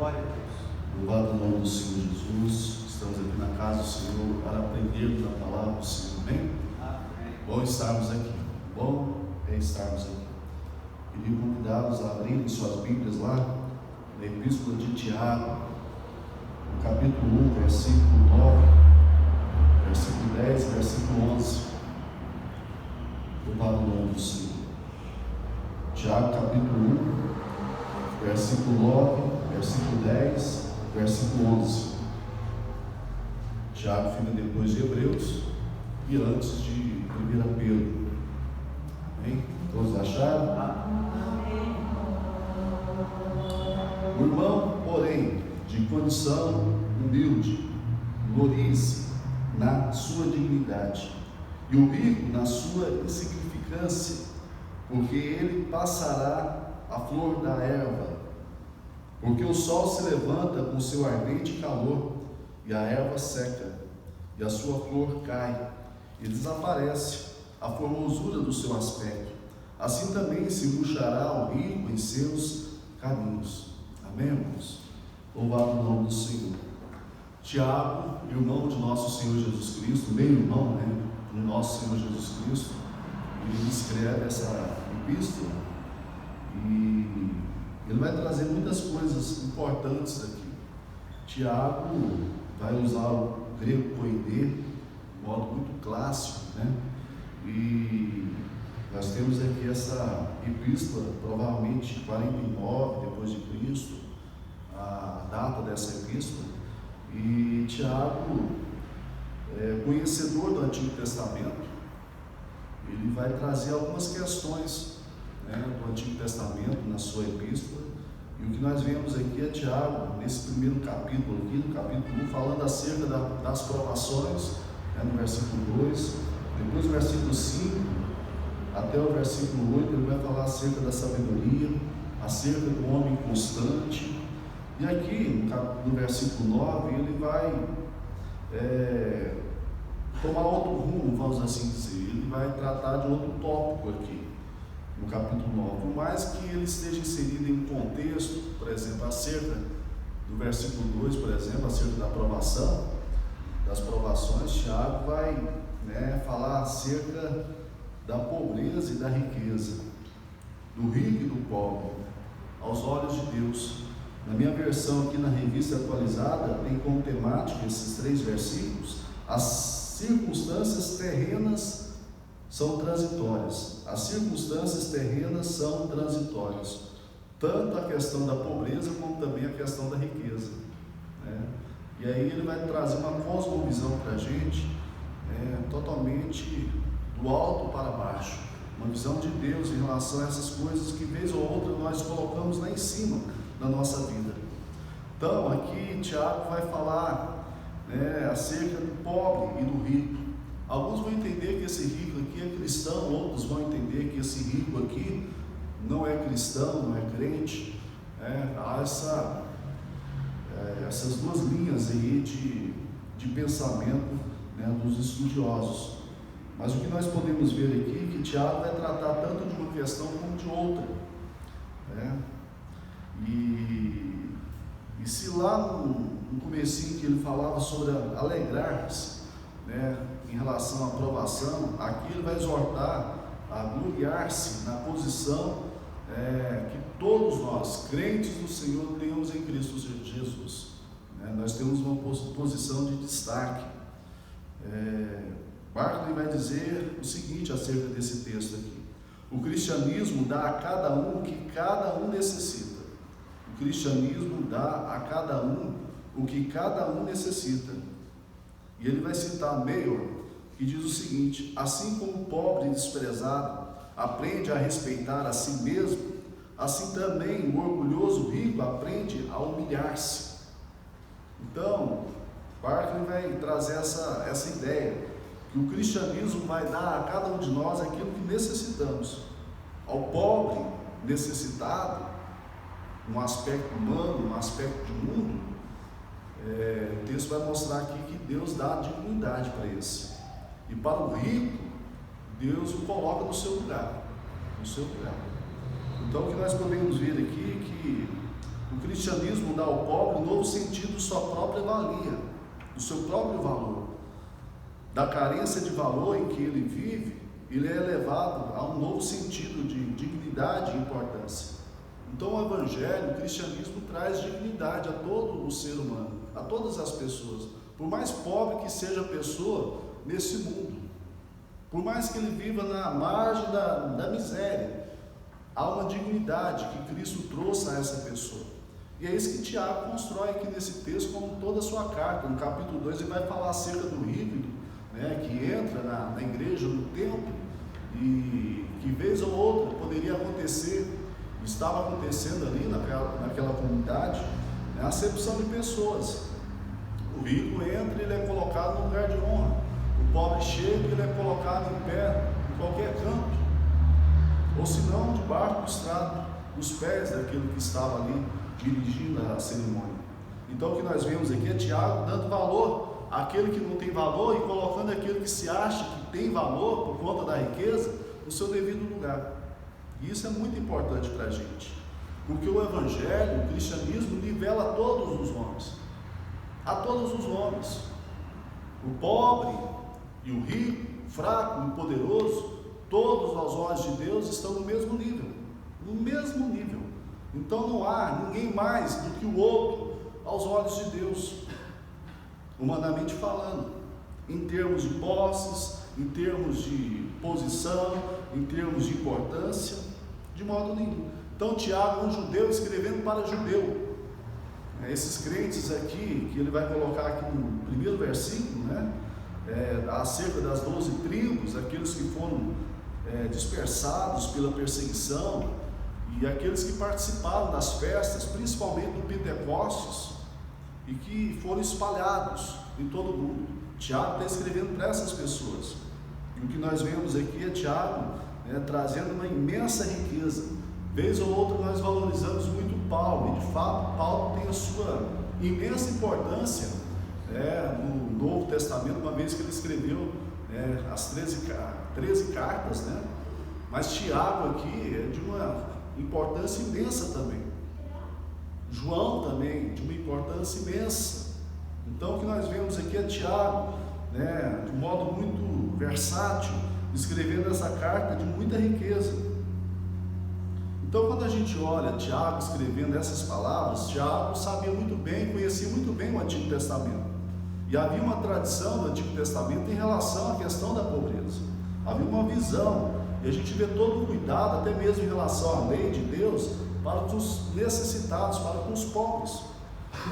Glória a Deus. Louvado o nome do Senhor Jesus. Estamos aqui na casa do Senhor para aprendermos a palavra do Senhor. Amém? Amém. Bom estarmos aqui. Bom é estarmos aqui. Queria convidá-los a abrirem suas Bíblias lá na Epístola de Tiago, no capítulo 1, versículo 9, versículo 10, versículo 11. Louvado o nome do Senhor. Tiago, capítulo 1, versículo 9, versículo 10, versículo 11. Tiago fica depois de Hebreus e antes de 1 Pedro. Amém? Todos acharam? Amém. O irmão, porém, de condição humilde, glorie-se na sua dignidade, e o rico na sua insignificância, porque ele passará a flor da erva. Porque o sol se levanta com seu ardente calor, e a erva seca, e a sua flor cai, e desaparece a formosura do seu aspecto. Assim também se murchará o rico em seus caminhos. Amém, irmãos? Louvado o nome do Senhor. Tiago, irmão de nosso Senhor Jesus Cristo, meio-irmão, do nosso Senhor Jesus Cristo, ele escreve essa epístola e ele vai trazer muitas coisas importantes aqui. Tiago vai usar o grego koiné, de modo muito clássico, E nós temos aqui essa epístola, provavelmente 49 depois de Cristo, a data dessa epístola. E Tiago, conhecedor do Antigo Testamento, ele vai trazer algumas questões do Antigo Testamento na sua epístola. E o que nós vemos aqui é Tiago, nesse primeiro capítulo aqui, no capítulo 1, falando acerca das provações, no versículo 2, depois do versículo 5 até o versículo 8, ele vai falar acerca da sabedoria, acerca do homem constante. E aqui, no versículo 9, ele vai tomar outro rumo, vamos assim dizer. Ele vai tratar de outro tópico aqui, no capítulo 9. Por mais que ele esteja inserido em um contexto, por exemplo, acerca do versículo 2, por exemplo, acerca da aprovação, das provações, Tiago vai falar acerca da pobreza e da riqueza, do rico e do pobre, aos olhos de Deus. Na minha versão aqui na revista atualizada, tem como temática esses 3 versículos: as circunstâncias terrenas são transitórias. As circunstâncias terrenas são transitórias. Tanto a questão da pobreza, como também a questão da riqueza. E aí ele vai trazer uma cosmovisão para a gente, totalmente do alto para baixo. Uma visão de Deus em relação a essas coisas que, vez ou outra, nós colocamos lá em cima da nossa vida. Então, aqui Tiago vai falar acerca do pobre e do rico. Alguns vão entender que esse rico aqui é cristão, outros vão entender que esse rico aqui não é cristão, não é crente. Há essas duas linhas aí de pensamento dos estudiosos. Mas o que nós podemos ver aqui é que Tiago vai tratar tanto de uma questão como de outra. E se lá no comecinho que ele falava sobre alegrar-se, em relação à aprovação, aqui ele vai exortar a gloriar-se na posição que todos nós, crentes do Senhor, temos em Cristo Jesus. Nós temos uma posição de destaque. Barclay vai dizer o seguinte acerca desse texto aqui: o cristianismo dá a cada um o que cada um necessita. O cristianismo dá a cada um o que cada um necessita. E ele vai citar Mayor, que diz o seguinte: assim como o pobre e desprezado aprende a respeitar a si mesmo, assim também o orgulhoso rico aprende a humilhar-se. Então, Barclay vai trazer essa ideia, que o cristianismo vai dar a cada um de nós aquilo que necessitamos. Ao pobre necessitado, um aspecto humano, um aspecto de mundo, o texto vai mostrar aqui que Deus dá dignidade para esse. E para o rico, Deus o coloca no seu lugar. Então o que nós podemos ver aqui é que O cristianismo dá ao pobre um novo sentido de sua própria valia, do seu próprio valor. Da carência de valor em que ele vive, ele é elevado a um novo sentido de dignidade e importância. Então o Evangelho, o cristianismo traz dignidade a todo o ser humano, a todas as pessoas, por mais pobre que seja a pessoa nesse mundo, por mais que ele viva na margem da miséria, há uma dignidade que Cristo trouxe a essa pessoa. E é isso que Tiago constrói aqui nesse texto, como toda a sua carta. No capítulo 2 ele vai falar acerca do rico, que entra na igreja, no templo, e que vez ou outra poderia acontecer, estava acontecendo ali naquela comunidade, a acepção de pessoas. O rico entra e ele é colocado no lugar de honra. O pobre chega e ele é colocado em pé em qualquer canto, ou se não, debaixo do estrado dos pés daquele que estava ali dirigindo a cerimônia. Então o que nós vemos aqui é Tiago dando valor àquele que não tem valor e colocando aquele que se acha que tem valor por conta da riqueza no seu devido lugar. E isso é muito importante para a gente, porque o Evangelho, o cristianismo, nivela todos os homens, a todos os homens, o pobre e o rico, o fraco e o poderoso, todos aos olhos de Deus estão no mesmo nível, no mesmo nível. Então não há ninguém mais do que o outro aos olhos de Deus, humanamente falando, em termos de posses, em termos de posição, em termos de importância, de modo nenhum. Então Tiago é um judeu escrevendo para judeu. Esses crentes aqui, que ele vai colocar aqui no primeiro versículo, acerca das 12 tribos, aqueles que foram dispersados pela perseguição, e aqueles que participaram das festas, principalmente do Pentecostes, e que foram espalhados em todo o mundo. Tiago está escrevendo para essas pessoas. E o que nós vemos aqui é Tiago trazendo uma imensa riqueza. Vez ou outra nós valorizamos muito Paulo, e de fato Paulo tem a sua imensa importância no Novo Testamento, uma vez que ele escreveu as 13 cartas, mas Tiago aqui é de uma importância imensa também. João também, de uma importância imensa. Então o que nós vemos aqui é Tiago, de um modo muito versátil, escrevendo essa carta de muita riqueza. Então quando a gente olha Tiago escrevendo essas palavras, Tiago sabia muito bem, conhecia muito bem o Antigo Testamento. E havia uma tradição do Antigo Testamento em relação à questão da pobreza. Havia uma visão, e a gente vê todo o cuidado, até mesmo em relação à lei de Deus, para os necessitados, para os pobres.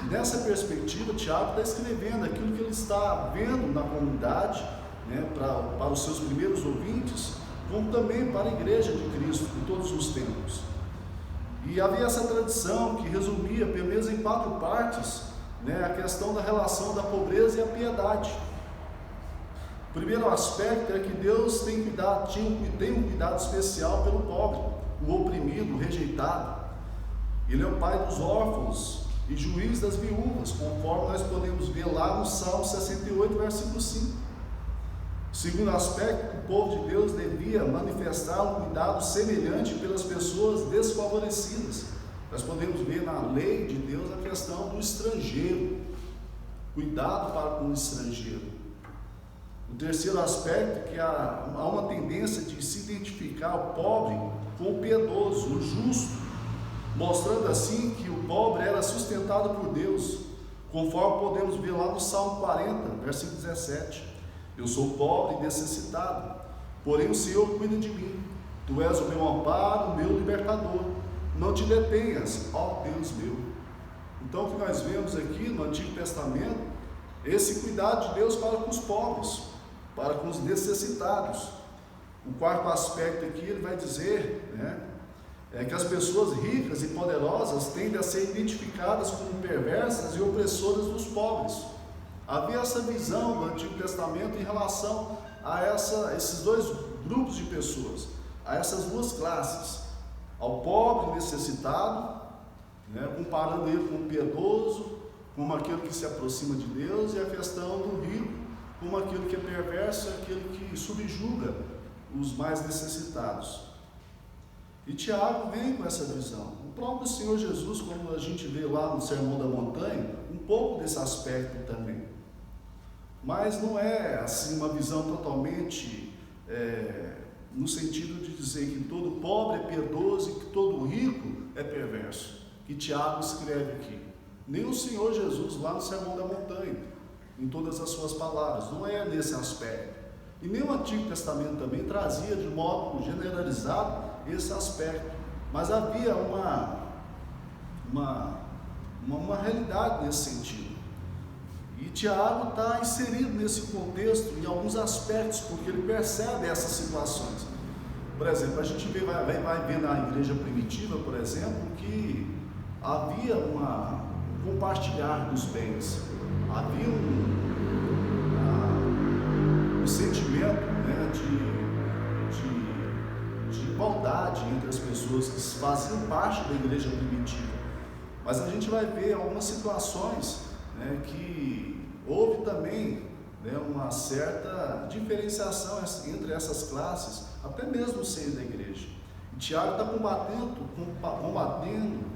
Nessa perspectiva, Tiago está escrevendo aquilo que ele está vendo na comunidade, para os seus primeiros ouvintes, como também para a igreja de Cristo em todos os tempos. E havia essa tradição que resumia, pelo menos em 4 partes, a questão da relação da pobreza e a piedade. O primeiro aspecto é que Deus tem um cuidado especial pelo pobre, o oprimido, o rejeitado. Ele é o pai dos órfãos e juiz das viúvas, conforme nós podemos ver lá no Salmo 68, versículo 5. O segundo aspecto, o povo de Deus devia manifestar um cuidado semelhante pelas pessoas desfavorecidas. Nós podemos ver na lei de Deus a questão do estrangeiro, cuidado para com o estrangeiro. O terceiro aspecto é que há uma tendência de se identificar o pobre com o piedoso, o justo, mostrando assim que o pobre era sustentado por Deus, conforme podemos ver lá no Salmo 40, versículo 17. Eu sou pobre e necessitado, porém o Senhor cuida de mim. Tu és o meu amparo, o meu libertador. Não te detenhas, ó Deus meu. Então o que nós vemos aqui no Antigo Testamento, esse cuidado de Deus para com os pobres, para com os necessitados. O quarto aspecto aqui ele vai dizer, é que as pessoas ricas e poderosas tendem a ser identificadas como perversas e opressoras dos pobres. Havia essa visão do Antigo Testamento em relação a esses dois grupos de pessoas, a essas duas classes, ao pobre necessitado, comparando ele com o piedoso, como aquele que se aproxima de Deus, e a questão do rico, como aquele que é perverso, aquele que subjuga os mais necessitados. E Tiago vem com essa visão. O próprio Senhor Jesus, como a gente vê lá no Sermão da Montanha, um pouco desse aspecto também. Mas não é assim uma visão totalmente no sentido de dizer que todo pobre é piedoso e que todo rico é perverso, que Tiago escreve aqui. Nem o Senhor Jesus lá no Sermão da Montanha, em todas as suas palavras, não é nesse aspecto. E nem o Antigo Testamento também trazia de modo generalizado esse aspecto, mas havia uma realidade nesse sentido. E Tiago está inserido nesse contexto em alguns aspectos, porque ele percebe essas situações. Por exemplo, a gente vai ver na igreja primitiva, por exemplo, que havia um compartilhar dos bens, havia um sentimento, né, de igualdade entre as pessoas que faziam parte da igreja primitiva. Mas a gente vai ver algumas situações, né, que houve também, né, uma certa diferenciação entre essas classes, até mesmo no seio da igreja. E Tiago está combatendo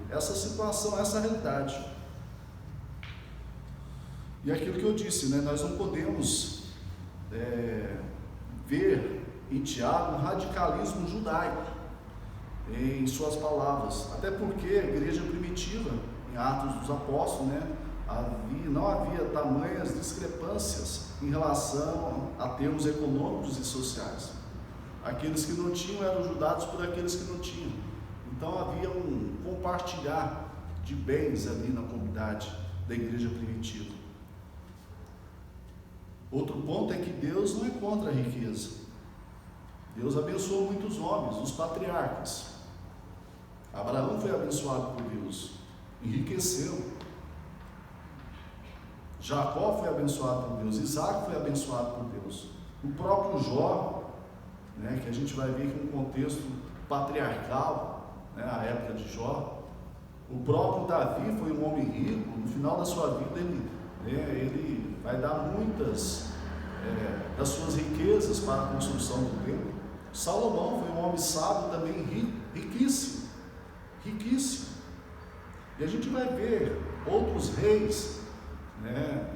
essa situação, essa realidade. E aquilo que eu disse, né, nós não podemos ver em Tiago um radicalismo judaico em suas palavras, até porque a igreja primitiva, em Atos dos Apóstolos, né, não havia tamanhas discrepâncias em relação a termos econômicos e sociais. Aqueles que não tinham eram ajudados por aqueles que não tinham. Então havia um compartilhar de bens ali na comunidade da igreja primitiva. Outro ponto é que Deus não é contra a riqueza. Deus abençoou muitos homens, os patriarcas. Abraão foi abençoado por Deus, enriqueceu. Jacó foi abençoado por Deus, Isaac foi abençoado por Deus. O próprio Jó, né, que a gente vai ver que um contexto patriarcal, né, a época de Jó. O próprio Davi foi um homem rico. No final da sua vida ele vai dar muitas das suas riquezas para a construção do templo. Salomão foi um homem sábio também, riquíssimo. E a gente vai ver outros reis, né,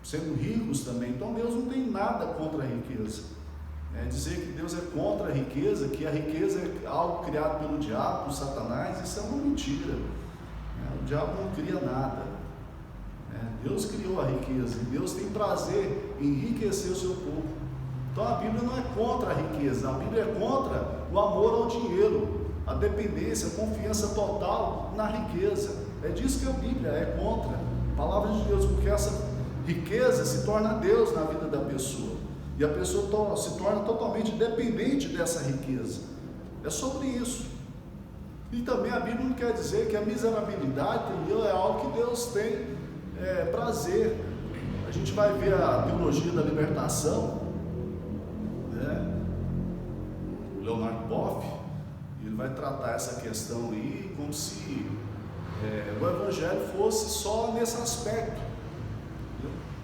sendo ricos também. Então Deus não tem nada contra a riqueza. Dizer que Deus é contra a riqueza, que a riqueza é algo criado pelo diabo, por Satanás, isso é uma mentira. O diabo não cria nada. Deus criou a riqueza e Deus tem prazer em enriquecer o seu povo. Então a Bíblia não é contra a riqueza, a Bíblia é contra o amor ao dinheiro, a dependência, a confiança total na riqueza. É disso que a Bíblia é contra, a palavra de Deus, porque essa riqueza se torna Deus na vida da pessoa. E a pessoa se torna totalmente dependente dessa riqueza. É sobre isso. E também a Bíblia não quer dizer que a miserabilidade é algo que Deus tem prazer. A gente vai ver a teologia da libertação, né? O Leonard Boff, ele vai tratar essa questão aí como se o Evangelho fosse só nesse aspecto.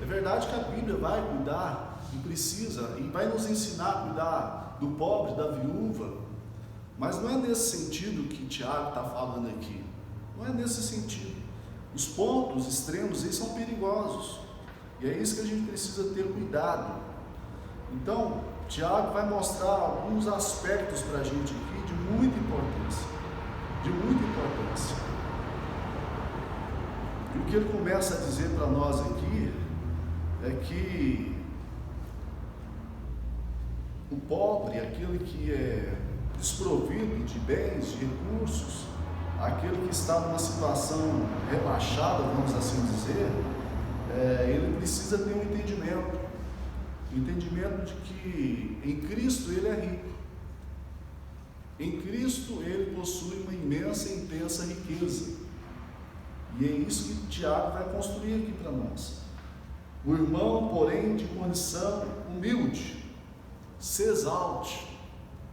É verdade que a Bíblia vai cuidar e precisa, e vai nos ensinar a cuidar do pobre, da viúva, mas não é nesse sentido que Tiago está falando aqui. Não é nesse sentido. Os pontos extremos aí são perigosos, e é isso que a gente precisa ter cuidado. Então, Tiago vai mostrar alguns aspectos para a gente aqui de muita importância, E o que ele começa a dizer para nós aqui é que o pobre, aquele que é desprovido de bens, de recursos, aquele que está numa situação rebaixada, vamos assim dizer, ele precisa ter um entendimento de que em Cristo ele é rico. Em Cristo ele possui uma imensa e intensa riqueza. E é isso que Tiago vai construir aqui para nós. O irmão, porém, de condição humilde, se exalte.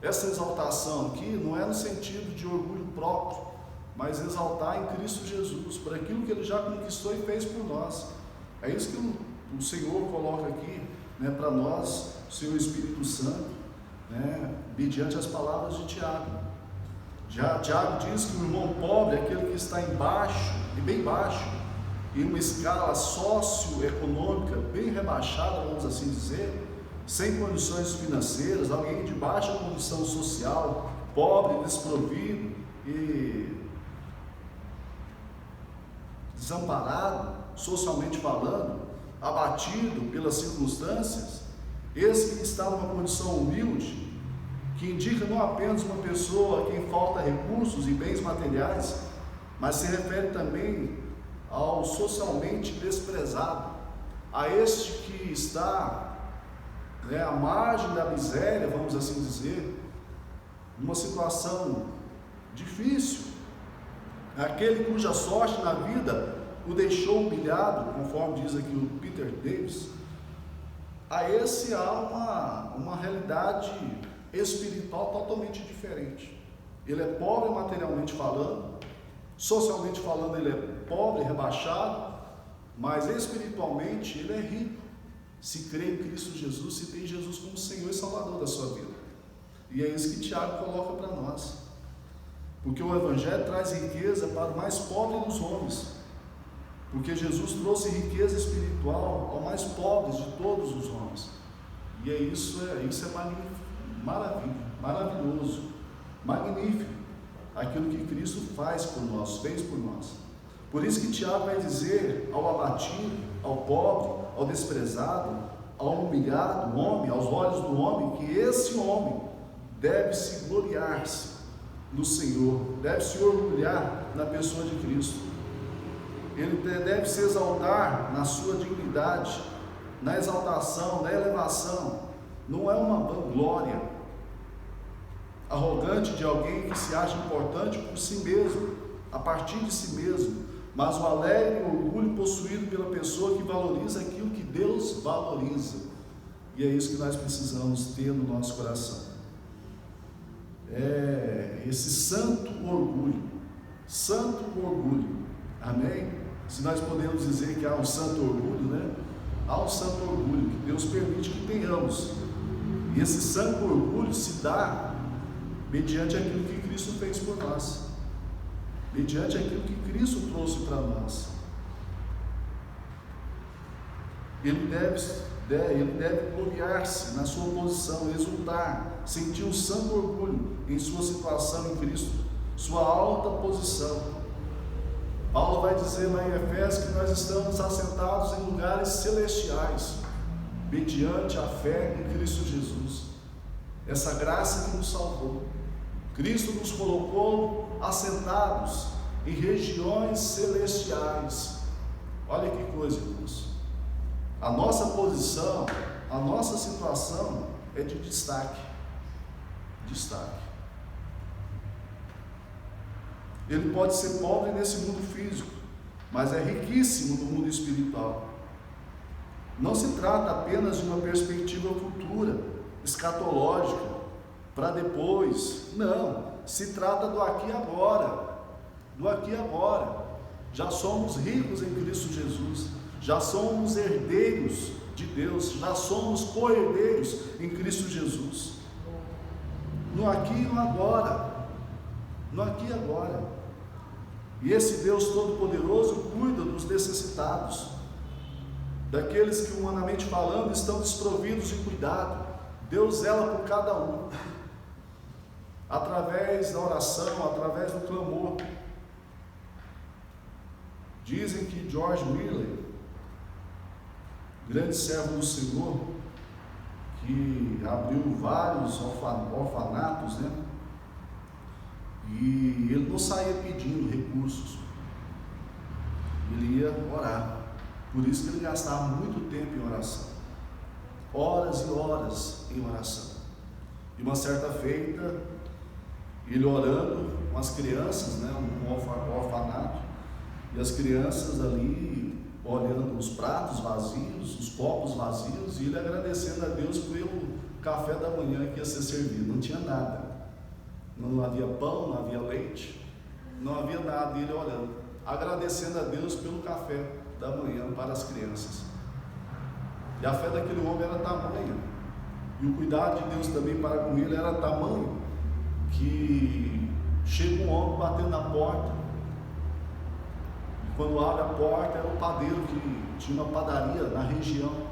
Essa exaltação aqui não é no sentido de orgulho próprio, mas exaltar em Cristo Jesus, por aquilo que ele já conquistou e fez por nós. É isso que o Senhor coloca aqui, né, para nós, o Senhor Espírito Santo, né, mediante as palavras de Tiago. Já Tiago diz que o irmão pobre é aquele que está embaixo, e bem baixo, em uma escala socioeconômica bem rebaixada, vamos assim dizer, sem condições financeiras, alguém de baixa condição social, pobre, desprovido e desamparado, socialmente falando, abatido pelas circunstâncias. Esse que está numa condição humilde, que indica não apenas uma pessoa a quem falta recursos e bens materiais, mas se refere também ao socialmente desprezado, a este que está à margem da miséria, vamos assim dizer, numa situação difícil, aquele cuja sorte na vida o deixou humilhado, conforme diz aqui o Peter Davis. A esse há uma realidade espiritual totalmente diferente. Ele é pobre materialmente falando, socialmente falando ele é pobre, rebaixado, mas espiritualmente ele é rico, se crê em Cristo Jesus, se tem Jesus como Senhor e Salvador da sua vida. E é isso que Tiago coloca para nós, porque o Evangelho traz riqueza para o mais pobre dos homens, porque Jesus trouxe riqueza espiritual ao mais pobre de todos os homens. E isso é maravilhoso, magnífico, aquilo que Cristo faz por nós, fez por nós. Por isso que Tiago vai dizer ao abatido, ao pobre, ao desprezado, ao humilhado homem, aos olhos do homem, que esse homem deve se gloriar-se no Senhor, deve se orgulhar na pessoa de Cristo. Ele deve se exaltar na sua dignidade, na exaltação, na elevação. Não é uma vanglória arrogante de alguém que se acha importante por si mesmo, a partir de si mesmo, mas o alegre orgulho possuído pela pessoa que valoriza aquilo que Deus valoriza. E é isso que nós precisamos ter no nosso coração. É esse santo orgulho, amém? Se nós podemos dizer que há um santo orgulho, né? Há um santo orgulho que Deus permite que tenhamos. E esse santo orgulho se dá mediante aquilo que Cristo fez por nós, mediante aquilo que Cristo trouxe para nós. Ele deve gloriar-se na sua posição, exultar, sentir um santo orgulho em sua situação em Cristo, sua alta posição. Paulo vai dizer lá em Efésios que nós estamos assentados em lugares celestiais, mediante a fé em Cristo Jesus. Essa graça que nos salvou. Cristo nos colocou assentados em regiões celestiais. Olha que coisa, irmãos. A nossa posição, a nossa situação é de destaque. Ele pode ser pobre nesse mundo físico, mas é riquíssimo no mundo espiritual. Não se trata apenas de uma perspectiva futura, escatológica, para depois. Não, se trata do aqui e agora. Do aqui e agora. Já somos ricos em Cristo Jesus, já somos herdeiros de Deus, já somos co-herdeiros em Cristo Jesus. No aqui e no agora. No aqui e agora. E esse Deus Todo-Poderoso cuida dos necessitados, daqueles que, humanamente falando, estão desprovidos de cuidado. Deus zela por cada um, através da oração, através do clamor. Dizem que George Miller, grande servo do Senhor, que abriu vários orfanatos, né? E ele não saía pedindo recursos, ele ia orar. Por isso que ele gastava muito tempo em oração, horas e horas em oração. E uma certa feita, ele orando com as crianças, né, um orfanato, e as crianças ali olhando os pratos vazios, os copos vazios, e ele agradecendo a Deus pelo café da manhã que ia ser servido. Não tinha nada. Não havia pão, não havia leite, não havia nada, e ele orando, agradecendo a Deus pelo café da manhã para as crianças. E a fé daquele homem era tamanha, e o cuidado de Deus também para com ele era tamanho, que chega um homem batendo na porta. E quando abre a porta, era o padeiro que tinha uma padaria na região.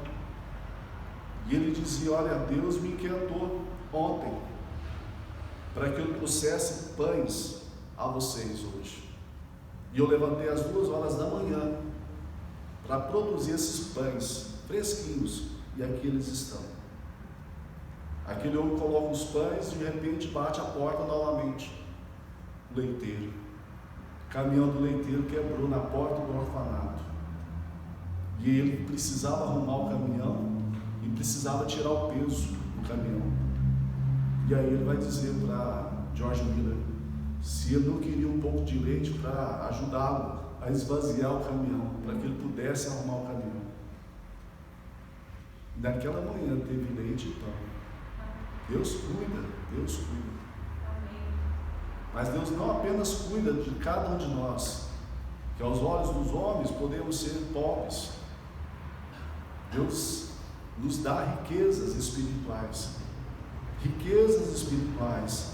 E ele dizia: olha, Deus me inquietou ontem para que eu trouxesse pães a vocês hoje. E eu levantei às 2 horas da manhã para produzir esses pães fresquinhos, e aqui eles estão. Aquele homem coloca os pães e de repente bate a porta novamente. O leiteiro, o caminhão do leiteiro quebrou na porta do orfanato, e ele precisava arrumar o caminhão e precisava tirar o peso do caminhão. E aí ele vai dizer para George Miller se ele não queria um pouco de leite para ajudá-lo a esvaziar o caminhão, para que ele pudesse arrumar o caminhão. E naquela manhã teve leite e pão. Deus cuida, Deus cuida. Mas Deus não apenas cuida de cada um de nós, que aos olhos dos homens podemos ser pobres. Deus nos dá riquezas espirituais. Riquezas espirituais.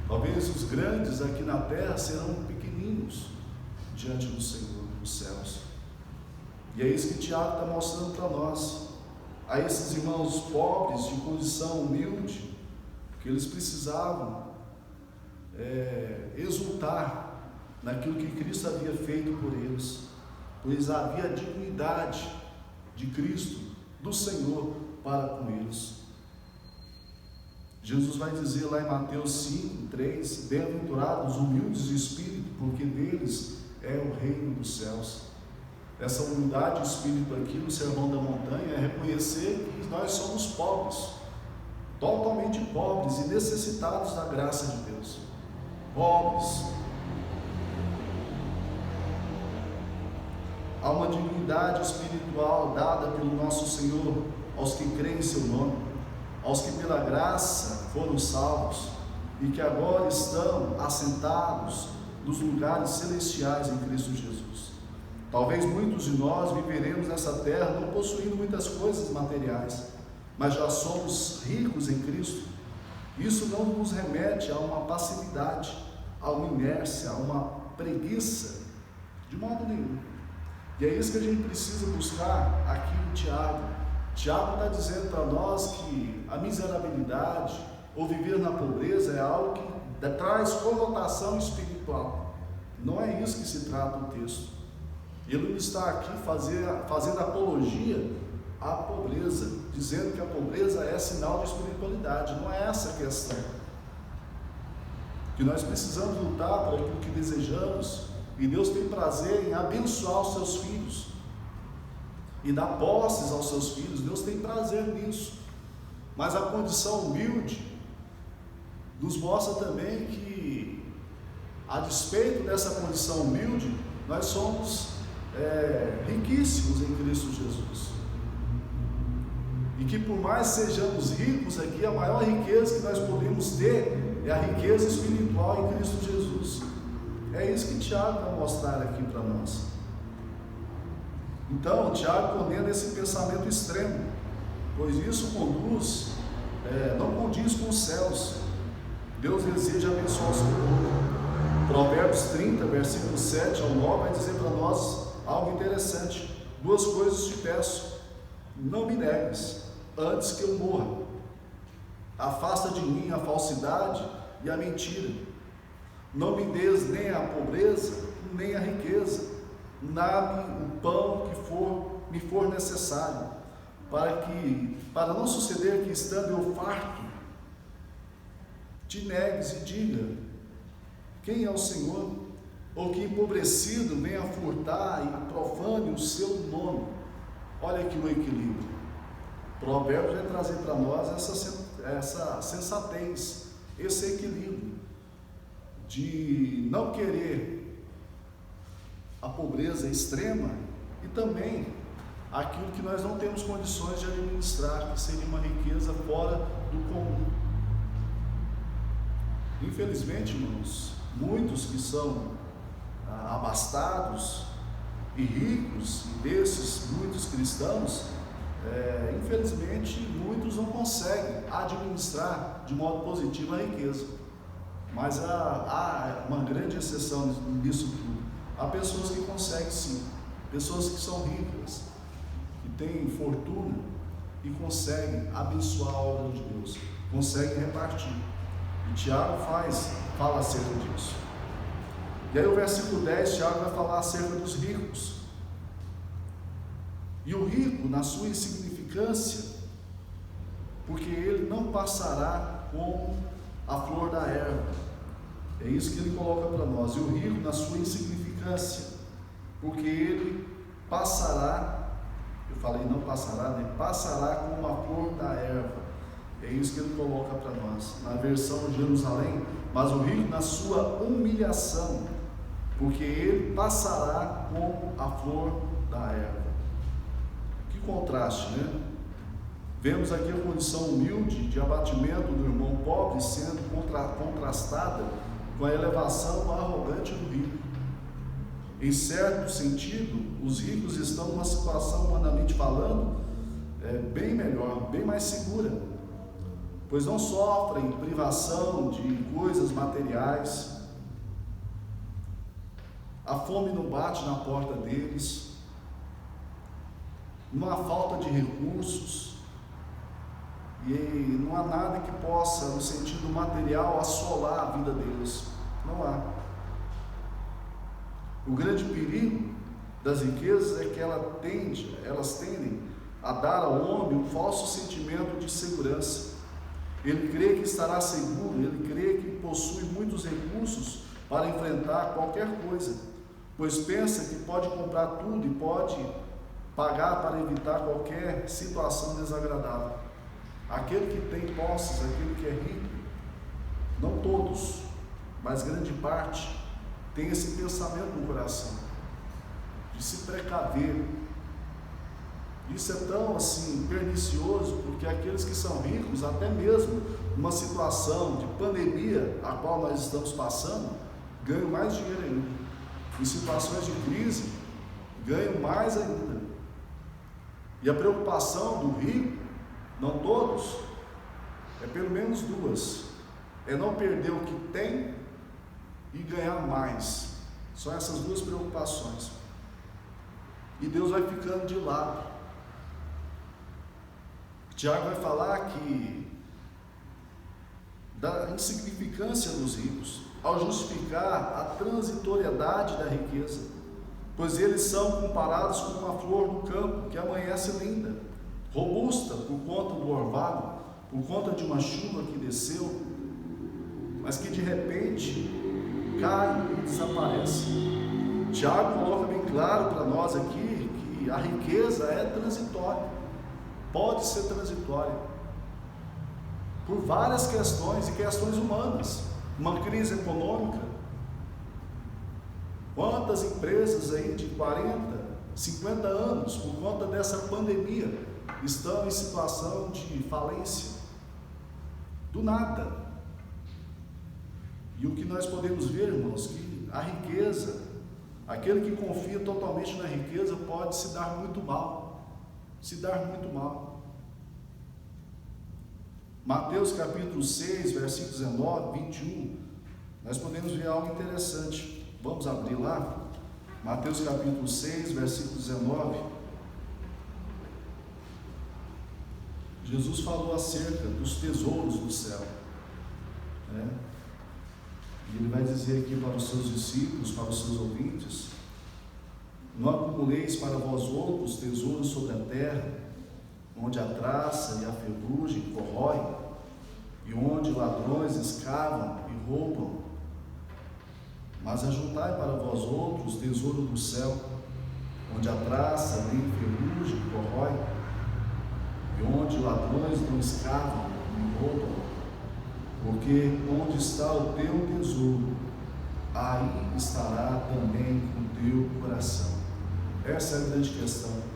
Talvez os grandes aqui na terra serão pequeninos diante do Senhor nos céus. E é isso que Tiago está mostrando para nós. A esses irmãos pobres, de condição humilde, que eles precisavam exultar naquilo que Cristo havia feito por eles, pois havia a dignidade de Cristo, do Senhor, para com eles. Jesus vai dizer lá em Mateus 5:3: bem-aventurados os humildes de espírito, porque deles é o reino dos céus. Essa humildade de espírito aqui no Sermão da Montanha é reconhecer que nós somos pobres, totalmente pobres e necessitados da graça de Deus. Pobres. Há uma dignidade espiritual dada pelo nosso Senhor aos que creem em seu nome, aos que pela graça foram salvos e que agora estão assentados nos lugares celestiais em Cristo Jesus. Talvez muitos de nós viveremos nessa terra não possuindo muitas coisas materiais, mas já somos ricos em Cristo. Isso não nos remete a uma passividade, a uma inércia, a uma preguiça, de modo nenhum. E é isso que a gente precisa buscar aqui em Tiago. Tiago está dizendo para nós que a miserabilidade ou viver na pobreza é algo que traz conotação espiritual. Não é isso que se trata o texto. Ele não está aqui fazendo apologia à pobreza, dizendo que a pobreza é sinal de espiritualidade. Não é essa a questão. Que nós precisamos lutar por aquilo que desejamos, e Deus tem prazer em abençoar os seus filhos e dar posses aos seus filhos. Deus tem prazer nisso. Mas a condição humilde nos mostra também que, a despeito dessa condição humilde, nós somos riquíssimos em Cristo Jesus. E que por mais sejamos ricos aqui, a maior riqueza que nós podemos ter é a riqueza espiritual em Cristo Jesus. É isso que Tiago vai mostrar aqui para nós. Então, Tiago condena esse pensamento extremo, pois isso não condiz com os céus. Deus deseja abençoar o seu povo. Provérbios 30, versículos 7 ao 9, vai dizer para nós algo interessante. 2 coisas te peço: não me negues, antes que eu morra. Afasta de mim a falsidade e a mentira. Não me des nem a pobreza, nem a riqueza. Dá-me o pão que me for necessário, para não suceder que, estando eu farto, te negues e diga: quem é o Senhor? Ou que empobrecido venha furtar e profane o seu nome. Olha aqui o equilíbrio. Provérbios vai trazer para nós essa sensatez, esse equilíbrio de não querer a pobreza extrema e também aquilo que nós não temos condições de administrar, que seria uma riqueza fora do comum. Infelizmente, irmãos, muitos que são abastados e ricos, e desses muitos cristãos, infelizmente muitos não conseguem administrar de modo positivo a riqueza. Mas há uma grande exceção nisso tudo. Há pessoas que conseguem sim, pessoas que são ricas, que têm fortuna e conseguem abençoar a obra de Deus, conseguem repartir. E Tiago fala acerca disso. E aí o versículo 10, Tiago vai falar acerca dos ricos. E o rico, na sua insignificância, porque ele não passará como a flor da erva. É isso que ele coloca para nós. E o rico, na sua insignificância, porque ele passará, eu falei não passará, né? Passará como a flor da erva. É isso que ele coloca para nós. Na versão de Jerusalém, mas o rico na sua humilhação, porque ele passará como a flor da erva. Que contraste, né? Vemos aqui a condição humilde de abatimento do irmão pobre sendo contrastada com a elevação arrogante do rico. Em certo sentido, os ricos estão numa situação, humanamente falando, bem melhor, bem mais segura, pois não sofrem privação de coisas materiais, a fome não bate na porta deles, não há falta de recursos, e não há nada que possa, no sentido material, assolar a vida deles. Não há. O grande perigo das riquezas é que elas tendem a dar ao homem um falso sentimento de segurança. Ele crê que estará seguro, ele crê que possui muitos recursos para enfrentar qualquer coisa, pois pensa que pode comprar tudo e pode pagar para evitar qualquer situação desagradável. Aquele que tem posses, aquele que é rico, não todos, mas grande parte, tem esse pensamento no coração, de se precaver. Isso é tão pernicioso, porque aqueles que são ricos, até mesmo numa situação de pandemia, a qual nós estamos passando, ganham mais dinheiro ainda. Em situações de crise, ganham mais ainda. E a preocupação do rico, não todos, é pelo menos duas: é não perder o que tem e ganhar mais. São essas duas preocupações. E Deus vai ficando de lado. Tiago vai falar que da insignificância dos ricos, ao justificar a transitoriedade da riqueza, pois eles são comparados com uma flor do campo que amanhece linda, robusta por conta do orvalho, por conta de uma chuva que desceu, mas que de repente cai e desaparece. Tiago coloca bem claro para nós aqui que a riqueza é transitória, pode ser transitória, por várias questões e questões humanas. Uma crise econômica, quantas empresas aí de 40, 50 anos, por conta dessa pandemia, estão em situação de falência, do nada. E o que nós podemos ver, irmãos, que a riqueza, aquele que confia totalmente na riqueza, pode se dar muito mal, Mateus capítulo 6, versículo 19, 21, nós podemos ver algo interessante. Vamos abrir lá, Mateus capítulo 6, versículo 19. Jesus falou acerca dos tesouros do céu, né? E ele vai dizer aqui para os seus discípulos, para os seus ouvintes: não acumuleis para vós outros tesouros sobre a terra, onde a traça e a ferrugem corroem, e onde ladrões escavam e roubam, mas ajuntai para vós outros tesouro do céu, onde a traça nem ferrugem corrói, e onde ladrões não escavam nem roubam, porque onde está o teu tesouro, aí estará também o teu coração. Essa é a grande questão.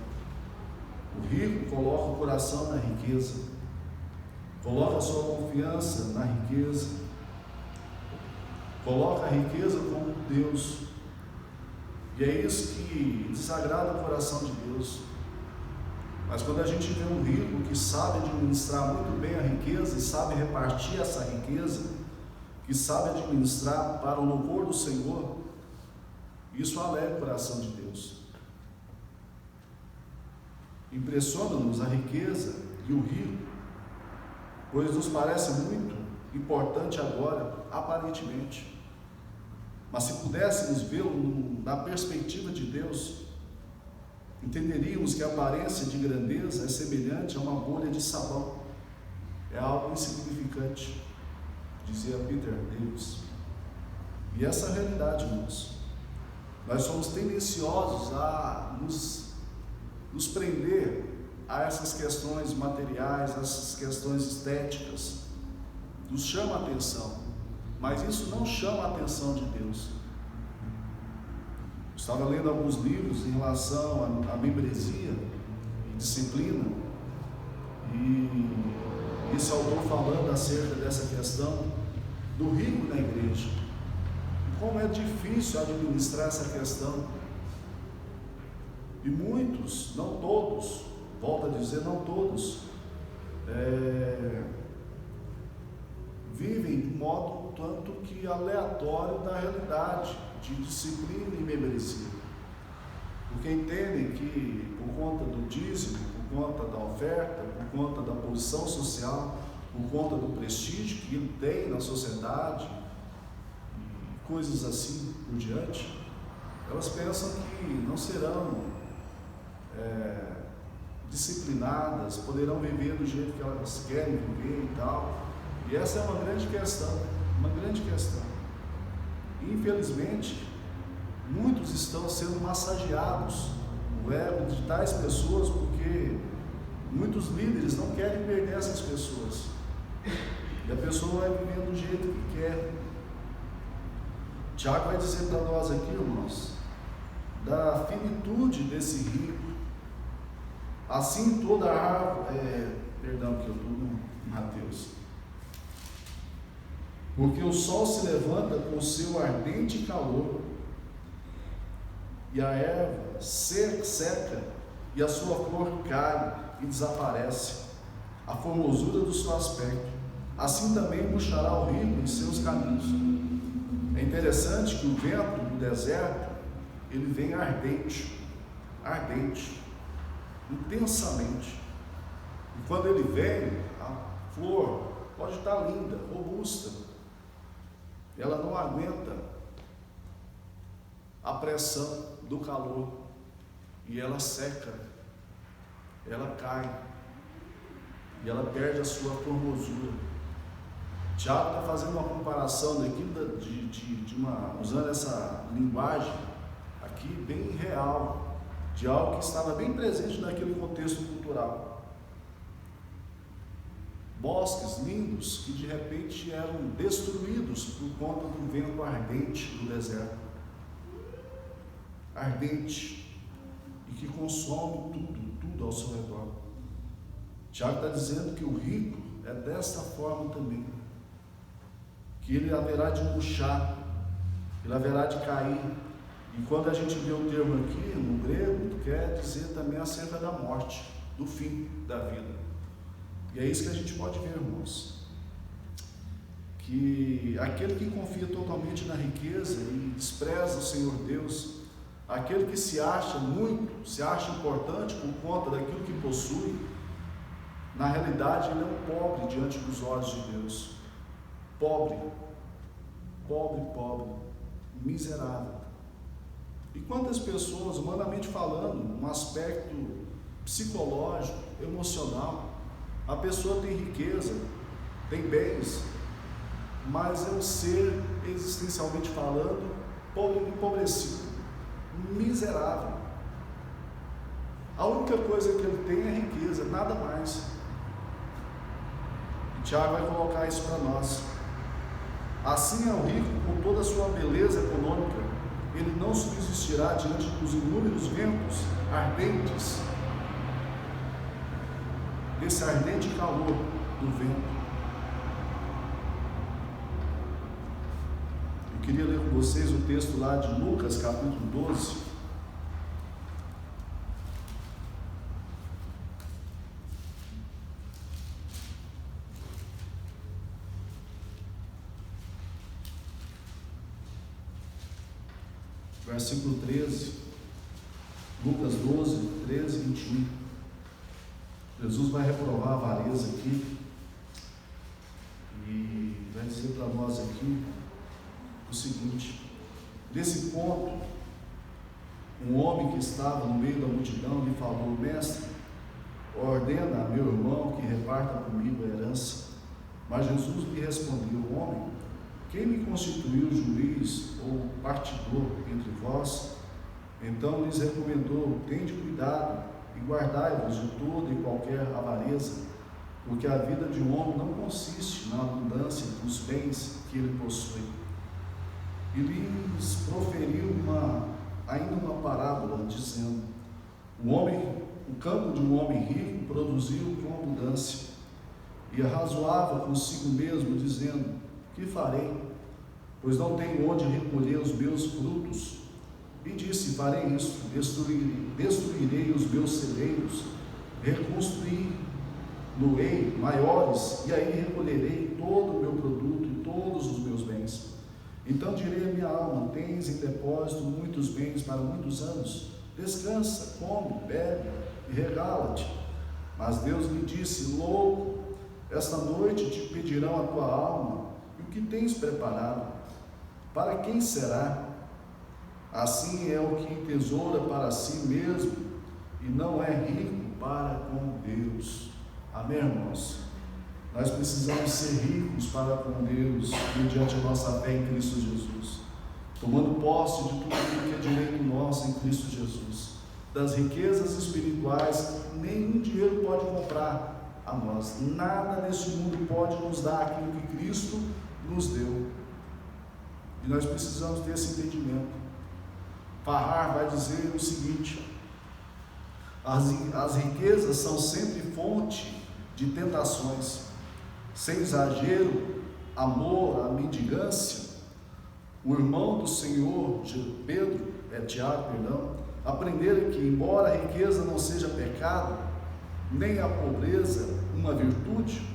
O rico coloca o coração na riqueza, coloca a sua confiança na riqueza, coloca a riqueza como Deus, e é isso que desagrada o coração de Deus. Mas quando a gente vê um rico que sabe administrar muito bem a riqueza e sabe repartir essa riqueza, que sabe administrar para o louvor do Senhor, isso alegra o coração de Deus. Impressiona-nos a riqueza e o rico, pois nos parece muito importante agora, aparentemente. Mas se pudéssemos vê-lo na perspectiva de Deus, entenderíamos que a aparência de grandeza é semelhante a uma bolha de sabão. É algo insignificante, dizia Peter Davis. E essa é a realidade, irmãos. Nós somos tendenciosos a nos prender a essas questões materiais, a essas questões estéticas. Nos chama a atenção, mas isso não chama a atenção de Deus. Eu estava lendo alguns livros em relação à membresia e disciplina, e esse autor falando acerca dessa questão do rico na igreja, como é difícil administrar essa questão. E muitos, não todos, volto a dizer, não todos, vivem de modo tanto que aleatório da realidade de disciplina e membresia, porque entendem que por conta do dízimo, por conta da oferta, por conta da posição social, por conta do prestígio que ele tem na sociedade, e coisas assim por diante, elas pensam que não serão disciplinadas, poderão viver do jeito que elas querem viver e tal. E essa é uma grande questão, uma grande questão. Infelizmente, muitos estão sendo massageados o ego de tais pessoas, porque muitos líderes não querem perder essas pessoas. E a pessoa vai vivendo do jeito que quer. Tiago vai dizer para nós aqui, irmãos, da finitude desse rico. Assim toda a árvore, perdão que eu estou no Mateus. Porque o sol se levanta com o seu ardente calor, e a erva seca, e a sua flor cai e desaparece, a formosura do seu aspecto. Assim também murchará o rico em seus caminhos. É interessante que o vento do deserto, ele vem ardente, intensamente. E quando ele vem, a flor pode estar linda, robusta, ela não aguenta a pressão do calor e ela seca, ela cai e ela perde a sua formosura. Tiago está fazendo uma comparação daqui usando essa linguagem aqui bem real, de algo que estava bem presente naquele contexto cultural. Bosques lindos que de repente eram destruídos por conta do vento ardente do deserto, ardente, e que consome tudo ao seu redor. Tiago está dizendo que o rico é desta forma também, que ele haverá de murchar, ele haverá de cair. E quando a gente vê o termo aqui no grego, quer dizer também acerca da morte, do fim da vida. E é isso que a gente pode ver, irmãos, que aquele que confia totalmente na riqueza e despreza o Senhor Deus, aquele que se acha muito, se acha importante por conta daquilo que possui, na realidade ele é um pobre diante dos olhos de Deus. Pobre, miserável. E quantas pessoas, humanamente falando, um aspecto psicológico, emocional, a pessoa tem riqueza, tem bens, mas é um ser, existencialmente falando, empobrecido, miserável. A única coisa que ele tem é riqueza, nada mais. E Tiago vai colocar isso para nós. Assim é o rico, com toda a sua beleza econômica, ele não subsistirá diante dos inúmeros ventos ardentes, desse ardente calor do vento. Eu queria ler com vocês o texto lá de Lucas, capítulo 12. versículo 13, Lucas 12, 13 e 21. Jesus vai reprovar a avareza aqui e vai dizer para nós aqui o seguinte: nesse ponto, um homem que estava no meio da multidão lhe falou: mestre, ordena a meu irmão que reparta comigo a herança. Mas Jesus lhe respondeu: homem, quem me constituiu juiz ou partidor entre vós? Então lhes recomendou: tende cuidado e guardai-vos de toda e qualquer avareza, porque a vida de um homem não consiste na abundância dos bens que ele possui. E lhes proferiu ainda uma parábola, dizendo: o campo de um homem rico produziu com abundância, e arrazoava consigo mesmo, dizendo: que farei? Pois não tenho onde recolher os meus frutos. E disse: farei isto, destruirei os meus celeiros, reconstruí-lo-ei maiores, e aí recolherei todo o meu produto e todos os meus bens. Então direi à minha alma: tens em depósito muitos bens para muitos anos, descansa, come, bebe e regala-te. Mas Deus lhe disse: louco, esta noite te pedirão a tua alma, e o que tens preparado, para quem será? Assim é o que entesoura para si mesmo, e não é rico para com Deus. Amém, irmãos? Nós precisamos ser ricos para com Deus, mediante a nossa fé em Cristo Jesus, tomando posse de tudo aquilo que é direito nosso em Cristo Jesus, das riquezas espirituais que nenhum dinheiro pode comprar a nós. Nada neste mundo pode nos dar aquilo que Cristo nos deu, e nós precisamos ter esse entendimento. Farrar vai dizer o seguinte: as riquezas são sempre fonte de tentações, sem exagero, amor à mendigância. O irmão do Senhor, Tiago, aprendera que, embora a riqueza não seja pecado, nem a pobreza uma virtude,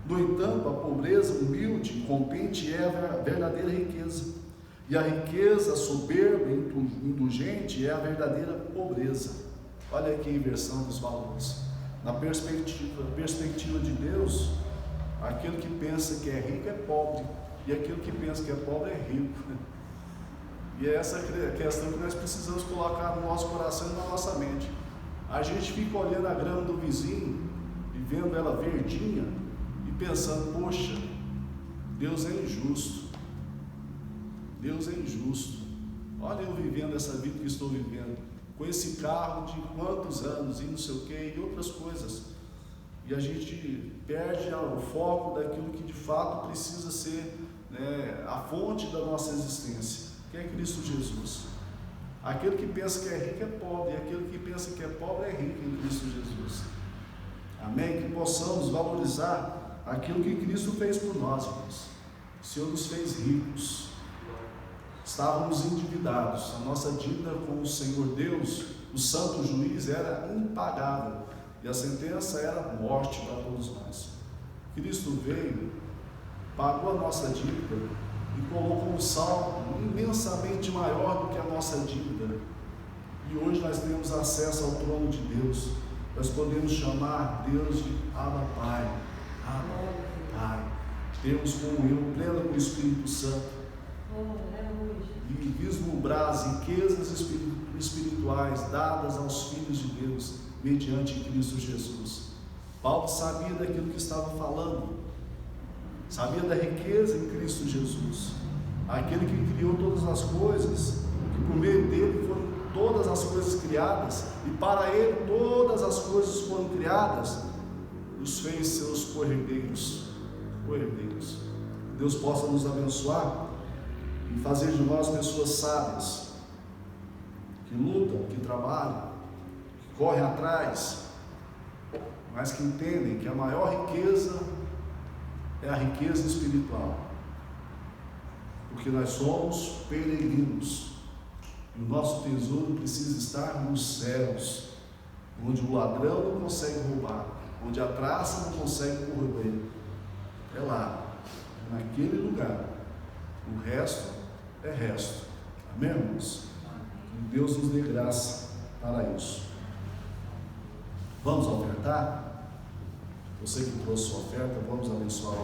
no entanto, a pobreza humilde e contente é a verdadeira riqueza, e a riqueza soberba e indulgente é a verdadeira pobreza. Olha aqui a inversão dos valores. Na perspectiva de Deus, aquele que pensa que é rico é pobre, e aquele que pensa que é pobre é rico. E é essa questão que nós precisamos colocar no nosso coração e na nossa mente. A gente fica olhando a grama do vizinho e vendo ela verdinha e pensando: poxa, Deus é injusto. Deus é injusto. Olha eu vivendo essa vida que estou vivendo, com esse carro de quantos anos e não sei o que, e outras coisas. E a gente perde o foco daquilo que de fato precisa ser, a fonte da nossa existência, que é Cristo Jesus. Aquele que pensa que é rico é pobre, e aquele que pensa que é pobre é rico em Cristo Jesus. Amém? Que possamos valorizar aquilo que Cristo fez por nós, irmãos. O Senhor nos fez ricos. Estávamos endividados, a nossa dívida com o Senhor Deus, o santo juiz, era impagável, e a sentença era morte para todos nós. Cristo veio, pagou a nossa dívida e colocou um saldo imensamente maior do que a nossa dívida, e hoje nós temos acesso ao trono de Deus. Nós podemos chamar Deus de Abba Pai, Abba Pai. Temos comunhão plena com o Espírito Santo, e vislumbrar as riquezas espirituais dadas aos filhos de Deus mediante Cristo Jesus. Paulo sabia daquilo que estava falando, sabia da riqueza em Cristo Jesus, aquele que criou todas as coisas, que por meio dele foram todas as coisas criadas, e para ele todas as coisas foram criadas, os fez seus co-herdeiros. Deus possa nos abençoar e fazer de nós pessoas sábias, que lutam, que trabalham, que correm atrás, mas que entendem que a maior riqueza é a riqueza espiritual, porque nós somos peregrinos, e o nosso tesouro precisa estar nos céus, onde o ladrão não consegue roubar, onde a traça não consegue corroer. É lá, naquele lugar. O resto é resto. Amém, irmãos? E Deus nos dê graça para isso. Vamos ofertar? Você que trouxe sua oferta, vamos abençoar.